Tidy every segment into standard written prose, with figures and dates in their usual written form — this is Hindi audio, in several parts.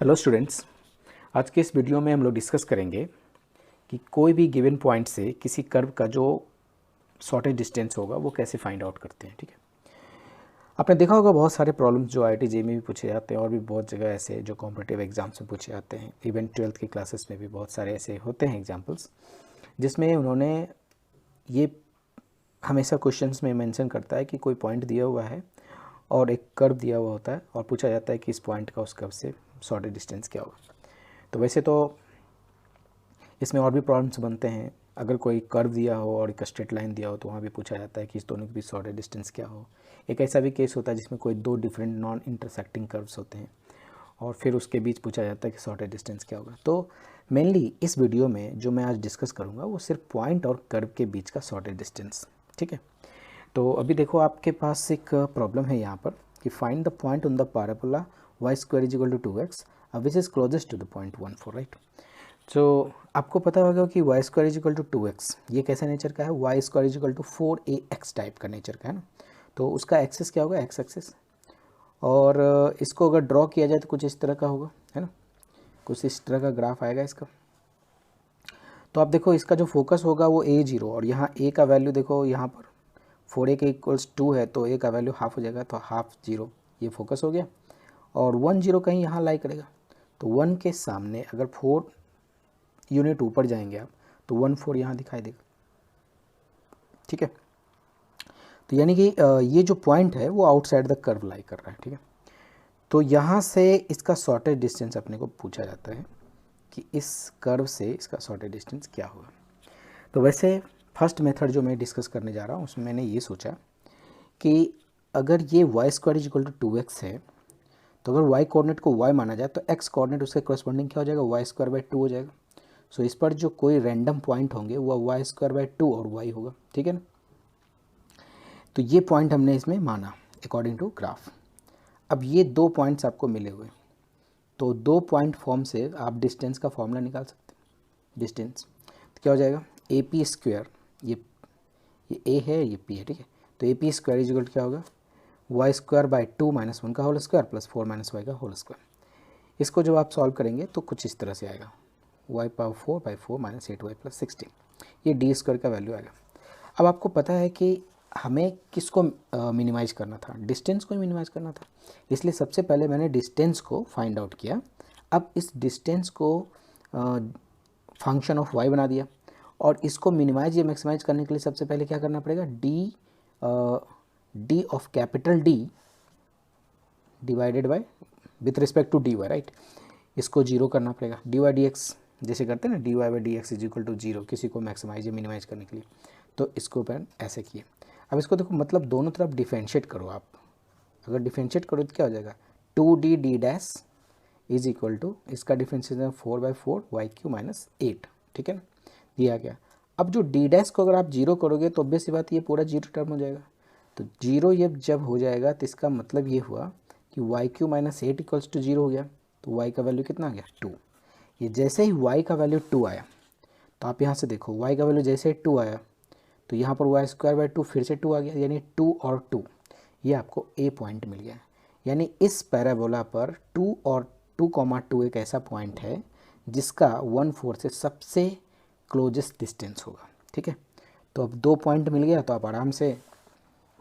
हेलो स्टूडेंट्स, आज के इस वीडियो में हम लोग डिस्कस करेंगे कि कोई भी गिवन पॉइंट से किसी कर्व का जो शॉर्टेज डिस्टेंस होगा वो कैसे फाइंड आउट करते हैं। ठीक है, आपने देखा होगा बहुत सारे प्रॉब्लम्स जो IIT JEE में भी पूछे जाते हैं और भी बहुत जगह ऐसे जो कॉम्पिटिटिव एग्जाम्स में पूछे जाते हैं। इवन 12th की क्लासेस में भी बहुत सारे ऐसे होते हैं एग्जाम्पल्स जिसमें उन्होंने ये हमेशा क्वेश्चंस में मेंशन करता है कि कोई पॉइंट दिया हुआ है और एक कर्व दिया हुआ होता है और पूछा जाता है कि इस पॉइंट का उस कर्व से शॉर्टेज डिस्टेंस क्या होगा। तो वैसे तो इसमें और भी प्रॉब्लम्स बनते हैं। अगर कोई कर्व दिया हो और एक स्ट्रेट लाइन दिया हो तो वहाँ भी पूछा जाता है कि इस दोनों के बीच शॉर्टेज डिस्टेंस क्या हो। एक ऐसा भी केस होता है जिसमें कोई दो डिफरेंट नॉन इंटरसेक्टिंग कर्व्स होते हैं और फिर उसके बीच पूछा जाता है कि शॉर्टेज डिस्टेंस क्या होगा। तो मेनली इस वीडियो में जो मैं आज डिस्कस करूँगा वो सिर्फ पॉइंट और कर्व के बीच का शॉर्टेज डिस्टेंस। ठीक है, तो अभी देखो आपके पास एक प्रॉब्लम है यहाँ पर कि find the point on the parabola y square is equal to 2x which is closest to the point 1 4, right. तो आपको पता होगा कि y square is equal to 2x ये कैसा नेचर का है, y square is equal to 4ax type का नेचर का है ना। तो उसका एक्सेस क्या होगा, x एक्सेस, और इसको अगर ड्रॉ किया जाए तो कुछ इस तरह का होगा, है ना। कुछ इस तरह का ग्राफ आएगा इसका। तो आप देखो इसका जो फोकस होगा वो a0 और यहाँ a का वैल्यू देखो, यहाँ पर 4a के इक्वल्स 2 है तो a का वैल्यू हाफ हो जाएगा, तो हाफ 0 ये फोकस हो गया और 1 0 कहीं यहाँ लाई करेगा। तो 1 के सामने अगर 4 यूनिट ऊपर जाएंगे आप तो 1 4 यहाँ दिखाई देगा। ठीक है, तो यानी कि ये जो पॉइंट है वो आउटसाइड द कर्व लाई कर रहा है। ठीक है, तो यहाँ से इसका शॉर्टेज डिस्टेंस अपने को पूछा जाता है कि इस कर्व से इसका शॉर्टेज डिस्टेंस क्या होगा। तो वैसे फर्स्ट मेथड जो मैं डिस्कस करने जा रहा हूँ उसमें मैंने ये सोचा कि अगर ये y square is equal to 2x है तो अगर y कोऑर्डिनेट को y माना जाए तो x कोऑर्डिनेट उसके करस्पॉन्डिंग क्या हो जाएगा, y स्क्वायर बाई 2 हो जाएगा। सो इस पर जो कोई रैंडम पॉइंट होंगे वो y स्क्वायर बाई 2 और y होगा। ठीक है ना, तो ये पॉइंट हमने इसमें माना अकॉर्डिंग टू ग्राफ। अब ये दो पॉइंट्स आपको मिले हुए, तो दो पॉइंट फॉर्म से आप डिस्टेंस का फॉर्मूला निकाल सकते हैं। डिस्टेंस तो क्या हो जाएगा, ए पी स्क्वायर, ये ए है ये पी है। ठीक है, तो A P square is equal क्या होगा, वाई स्क्वायर बाई 2 माइनस 1 का whole square plus 4 minus Y का होल स्क्वायर। इसको जब आप सॉल्व करेंगे तो कुछ इस तरह से आएगा, Y power 4 by 4 minus 8y plus 16, ये डी स्क्वायर का वैल्यू आएगा। अब आपको पता है कि हमें किसको मिनिमाइज़ करना था, डिस्टेंस को मिनिमाइज़ करना था, इसलिए सबसे पहले मैंने डिस्टेंस को फाइंड आउट किया। अब इस डिस्टेंस को फंक्शन ऑफ y बना दिया और इसको मिनिमाइज या मैक्सिमाइज करने के लिए सबसे पहले क्या करना पड़ेगा, D of capital D divided by with respect to dy, right. इसको जीरो करना पड़ेगा, dy dx जैसे करते हैं ना, dy by D X is equal to zero, किसी को मैक्सिमाइज या मिनिमाइज करने के लिए। तो इसको अपन ऐसे किए। अब इसको देखो, मतलब दोनों तरफ डिफरेंशिएट करो आप। अगर डिफरेंशिएट करो तो क्या हो जाएगा, 2d d dash is equal to, इसका differentiation 4 by 4 Y Q minus 8। ठीक है ना, दिया गया। अब जो डी डैश को अगर आप जीरो करोगे तो ऑब्वियस सी बात ये पूरा जीरो टर्म हो जाएगा। तो जीरो ये जब हो जाएगा तो इसका मतलब ये हुआ कि Y Q minus 8 equals to zero हो गया। तो वाई का वैल्यू कितना आ गया, 2। ये जैसे ही वाई का वैल्यू 2 आया तो आप यहाँ से देखो वाई का वैल्यू जैसे ही 2 आया तो यहाँ पर वाई स्क्वायर बाई 2 फिर से 2 आ गया, यानी 2 और 2 ये आपको ए पॉइंट मिल गया। यानी इस पैराबोला पर 2 और 2,2 एक ऐसा पॉइंट है जिसका 1 4 से सबसे क्लोजेस्ट डिस्टेंस होगा। ठीक है, तो अब दो पॉइंट मिल गया तो आप आराम से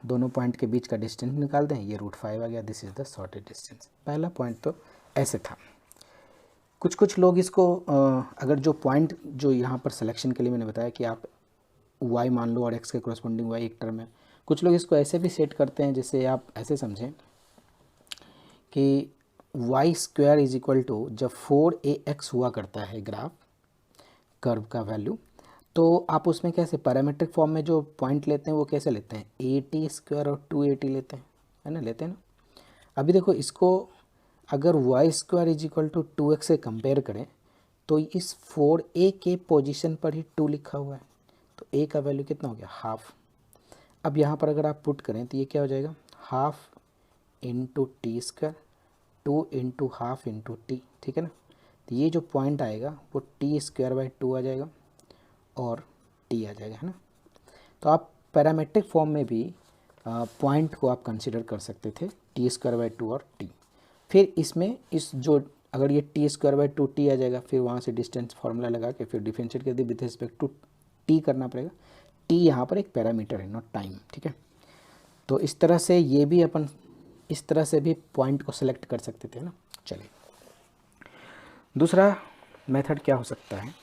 दोनों पॉइंट के बीच का डिस्टेंस निकाल दें, ये √5 आ गया। This is the shortage distance. पहला पॉइंट तो ऐसे था। कुछ लोग इसको अगर जो पॉइंट जो यहाँ पर सिलेक्शन के लिए मैंने बताया कि आप y मान लो और x के कोरस्पॉन्डिंग y एक टर्म है, कुछ लोग इसको ऐसे भी सेट करते हैं जैसे आप ऐसे समझें कि y square is equal to, जब 4ax हुआ करता है ग्राफ कर्व का वैल्यू, तो आप उसमें कैसे पैरामीट्रिक फॉर्म में जो पॉइंट लेते हैं वो कैसे लेते हैं, at स्क्वायर और 2at लेते हैं, है ना, लेते हैं ना। अभी देखो इसको अगर y square is equal to 2x से कंपेयर करें तो इस 4a के पोजीशन पर ही 2 लिखा हुआ है, तो a का वैल्यू कितना हो गया, हाफ। अब यहाँ पर अगर आप पुट करें तो ये क्या हो जाएगा, half into T square, 2 into half into T. ठीक है ना, तो ये जो पॉइंट आएगा वो टी स्क्वायर बाई 2 आ जाएगा और टी आ जाएगा, है ना। तो आप पैरामेट्रिक फॉर्म में भी पॉइंट को आप कंसिडर कर सकते थे, टी स्क्वायर बाई 2 और टी। फिर इसमें इस जो अगर ये टी स्क्वायर बाई 2t आ जाएगा, फिर वहाँ से डिस्टेंस फार्मूला लगा के फिर डिफरेंशिएट कर दी विथ रिस्पेक्ट टू टी करना पड़ेगा। टी यहाँ पर एक पैरामीटर है, नॉट टाइम, ठीक है। तो इस तरह से ये भी अपन इस तरह से भी पॉइंट को सिलेक्ट कर सकते थे ना। चलिए दूसरा मेथड क्या हो सकता है,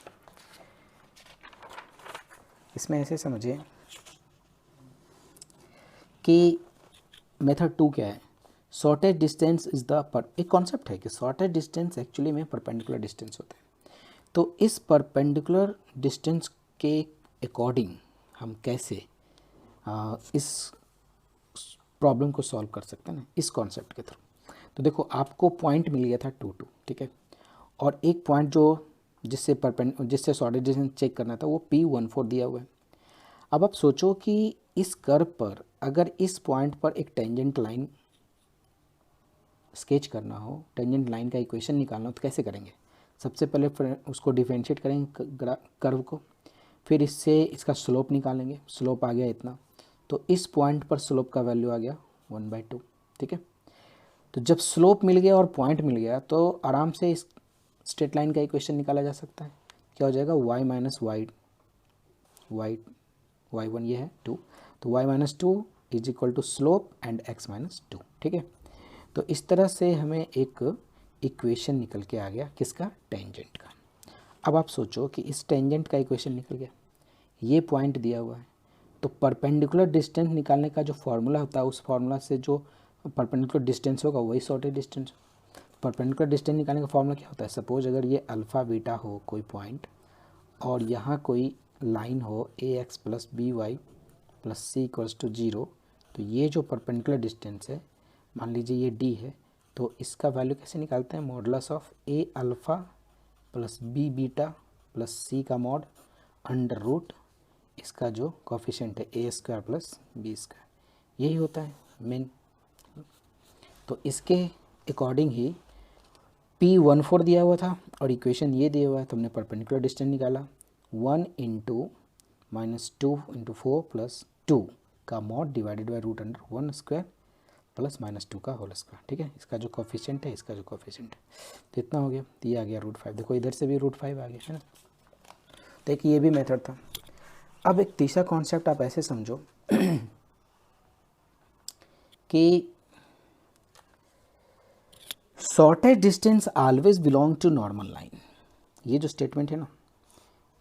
इसमें ऐसे समझिए कि मेथड 2 क्या है, शॉर्टेज डिस्टेंस इज द एक कॉन्सेप्ट है कि शॉर्टेज डिस्टेंस एक्चुअली में परपेंडिकुलर डिस्टेंस होता है। तो इस परपेंडिकुलर डिस्टेंस के अकॉर्डिंग हम कैसे इस प्रॉब्लम को सॉल्व कर सकते हैं ना, इस कॉन्सेप्ट के थ्रू। तो देखो आपको पॉइंट मिल गया था 2 2, ठीक है, और एक पॉइंट जो जिससे शॉर्टेज डिस्टेंस चेक करना था वो P14 दिया हुआ है। अब आप सोचो कि इस कर्व पर अगर इस पॉइंट पर एक टेंजेंट लाइन स्केच करना हो, टेंजेंट लाइन का इक्वेशन निकालना हो, तो कैसे करेंगे? सबसे पहले उसको डिफरेंशिएट करेंगे कर्व को, फिर इससे इसका स्लोप निकालेंगे। स्लोप आ गया इतना, तो इस पॉइंट पर स्लोप का वैल्यू आ गया 1/2, ठीक है। तो जब स्लोप मिल गया और पॉइंट मिल गया तो आराम से इस स्ट्रेट लाइन का इक्वेशन निकाला जा सकता है। क्या हो जाएगा? y माइनस y1 ये है 2, तो y minus 2 is equal to slope and x minus 2, ठीक है। तो इस तरह से हमें एक इक्वेशन निकल के आ गया, किसका? टेंजेंट का। अब आप सोचो कि इस टेंजेंट का इक्वेशन निकल गया, ये पॉइंट दिया हुआ है, तो परपेंडिकुलर डिस्टेंस निकालने का जो फार्मूला होता है उस फार्मूला से जो परपेंडिकुलर डिस्टेंस होगा वही शॉर्टेज डिस्टेंस। परपेंडिकुलर डिस्टेंस निकालने का फार्मूला क्या होता है? सपोज अगर ये अल्फ़ा बीटा हो कोई पॉइंट और यहाँ कोई लाइन हो ax plus B Y plus C equals to 0, तो ये जो परपेंडिकुलर डिस्टेंस है, मान लीजिए ये d है, तो इसका वैल्यू कैसे निकालते हैं? Modulus of a alpha plus b beta plus c का मॉड अंडर रूट इसका जो कोफिशिएंट है a square plus B square, यही होता है मेन। तो इसके अकॉर्डिंग ही P14 दिया हुआ था और इक्वेशन ये दिया हुआ है, तो हमने परपेंडिकुलर डिस्टेंस निकाला 1 इंटू माइनस 2 इंटू 4 प्लस 2 का mod divided by root under 1 square plus minus 2 का होल स्क्वायर, ठीक है। इसका जो कोफिशिएंट है, इसका जो कोफिशिएंट है, तो इतना हो गया। तो ये आ गया √5। देखो इधर से भी √5 आ गया है ना। तो एक ये भी मेथड था। अब एक तीसरा कॉन्सेप्ट आप ऐसे समझो कि shortest distance always belong to normal line. ये जो स्टेटमेंट है ना,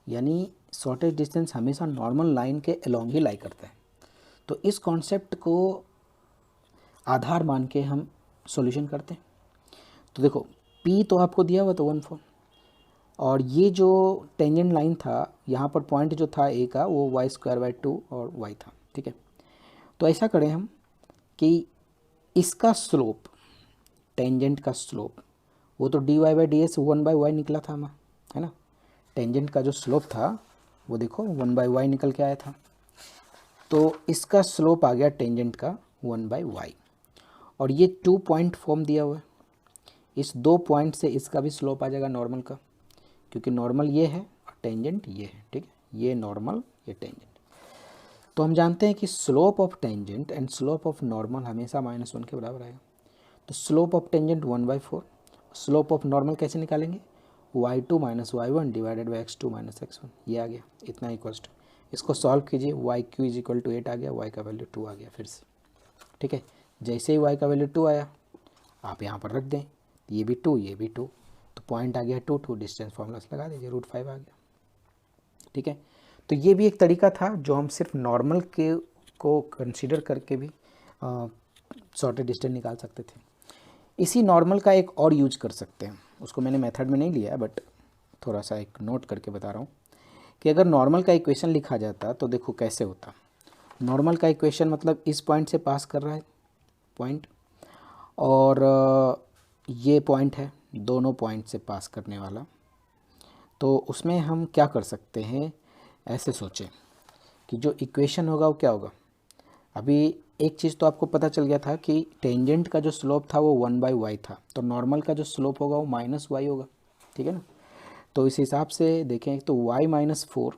यानी शॉर्टेज डिस्टेंस हमेशा नॉर्मल लाइन के अलोंग ही लाई करता है। तो इस कॉन्सेप्ट को आधार मान के हम सॉल्यूशन करते हैं। तो देखो P तो आपको दिया हुआ था 1/4, और ये जो टेंजेंट लाइन था, यहाँ पर पॉइंट जो था A का वो y²/2 और y था, ठीक है। तो ऐसा करें हम कि इसका स्लोप, टेंजेंट का स्लोप, वो तो dy/ds 1/y निकला था हमारा, है ना। टेंजेंट का जो स्लोप था वो देखो 1/y निकल के आया था, तो इसका स्लोप आ गया टेंजेंट का 1/y। और ये 2 पॉइंट फॉर्म दिया हुआ है, इस 2 पॉइंट से इसका भी स्लोप आ जाएगा नॉर्मल का, क्योंकि नॉर्मल ये है और टेंजेंट ये है, ठीक है। ये नॉर्मल, ये टेंजेंट। तो हम जानते हैं कि slope of tangent and slope of normal हमेशा -1 के बराबर आएगा। तो slope of tangent 1/4, slope of normal कैसे निकालेंगे? y2 minus y1 divided by x2 minus x1, ये आ गया इतना इक्वल्स टू, इसको सॉल्व कीजिए, yq इज इक्वल टू 8 आ गया, y का वैल्यू 2 आ गया फिर से, ठीक है। जैसे ही y का वैल्यू 2 आया आप यहाँ पर रख दें, ये भी 2 ये भी 2, तो पॉइंट आ गया 2 2, डिस्टेंस फार्मूला लगा दीजिए, √5 आ गया, ठीक है। तो ये भी एक तरीका था जो हम सिर्फ नॉर्मल के को कंसीडर करके भी शॉर्टेज डिस्टेंस निकाल सकते थे। इसी नॉर्मल का एक और यूज कर सकते हैं, उसको मैंने मेथड में नहीं लिया है बट थोड़ा सा एक नोट करके बता रहा हूँ कि अगर नॉर्मल का इक्वेशन लिखा जाता तो देखो कैसे होता। नॉर्मल का इक्वेशन मतलब इस पॉइंट से पास कर रहा है पॉइंट, और ये पॉइंट है, दोनों पॉइंट से पास करने वाला। तो उसमें हम क्या कर सकते हैं, ऐसे सोचें कि जो इक्वेशन होगा वो क्या होगा। अभी एक चीज़ तो आपको पता चल गया था कि टेंजेंट का जो स्लोप था वो 1/y था, तो नॉर्मल का जो स्लोप होगा वो -y होगा, ठीक है ना। तो इस हिसाब से देखें तो y माइनस 4,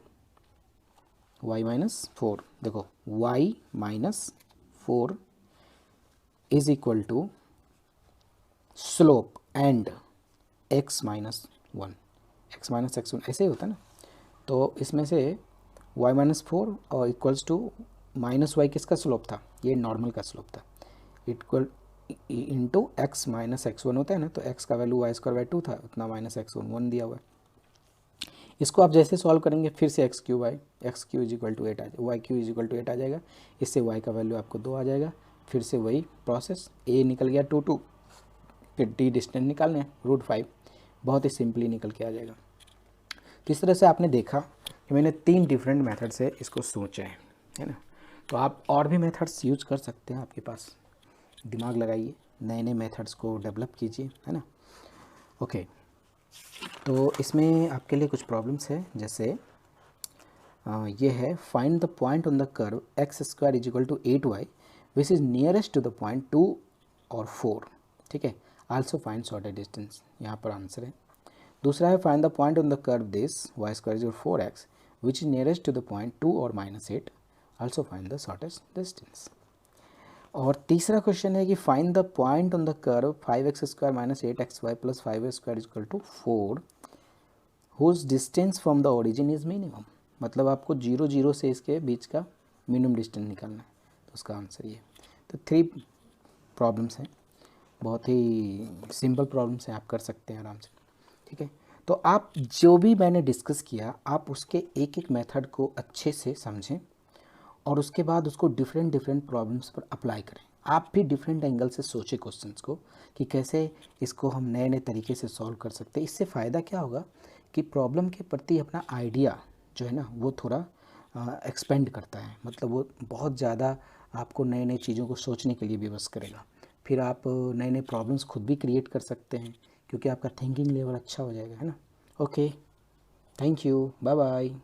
देखो y minus 4 is equal to slope and x minus one, X minus X one ऐसे ही होता है ना। तो इसमें से y माइनस फोर और इक्वल्स टू माइनस वाई किसका स्लोप था, ये नॉर्मल का स्लोप था, equal into X minus X one होता है ना। तो x का value Y square by two था, उतना माइनस एक्स वन वन दिया हुआ है। इसको आप जैसे सॉल्व करेंगे फिर से X Q by X Q is equal to eight आ जाएगा, Y Q is equal to eight आ जाएगा। इससे y का वैल्यू आपको 2 आ जाएगा। फिर से वही प्रोसेस, a निकल गया 2 फिर d डिस्टेंस निकालने हैं √5, बहुत ही सिंपली निकल के आ जाएगा। तो इस तरह से आपने देखा कि मैंने 3 डिफरेंट मेथड से इसको सोचा है ना। तो आप और भी मेथड्स यूज कर सकते हैं, आपके पास दिमाग लगाइए, नए नए मेथड्स को डेवलप कीजिए, है ना। ओके, तो इसमें आपके लिए कुछ प्रॉब्लम्स है, जैसे ये है find the point on the curve X square is equal to 8y which is nearest to the point 2 और 4, ठीक है। आल्सो फाइंड शॉर्टेस्ट डिस्टेंस, यहाँ पर आंसर है। दूसरा है find the point on the curve this y square is equal 4x which is nearest to the point 2 और -8, also find the shortest distance. और तीसरा क्वेश्चन है कि find the point on the curve 5x square minus 8xy plus 5y square is equal to 4 whose distance from the origin is minimum. मतलब आपको 0 0 से इसके बीच का मिनिमम डिस्टेंस निकालना है, तो उसका आंसर ये। तो 3 प्रॉब्लम्स हैं, बहुत ही सिंपल प्रॉब्लम्स हैं, आप कर सकते हैं आराम से, ठीक है। तो आप जो भी मैंने डिस्कस किया, आप उसके एक एक मेथड को अच्छे से समझें और उसके बाद उसको डिफरेंट डिफरेंट प्रॉब्लम्स पर अप्लाई करें। आप भी डिफरेंट एंगल से सोचें क्वेश्चंस को कि कैसे इसको हम नए नए तरीके से सॉल्व कर सकते हैं। इससे फ़ायदा क्या होगा कि प्रॉब्लम के प्रति अपना आइडिया जो है ना वो थोड़ा एक्सपेंड करता है, मतलब वो बहुत ज़्यादा आपको नए नए चीज़ों को सोचने के लिए विवश करेगा। फिर आप नए नए प्रॉब्लम्स खुद भी क्रिएट कर सकते हैं, क्योंकि आपका थिंकिंग लेवल अच्छा हो जाएगा, है ना। Okay, thank you, bye bye.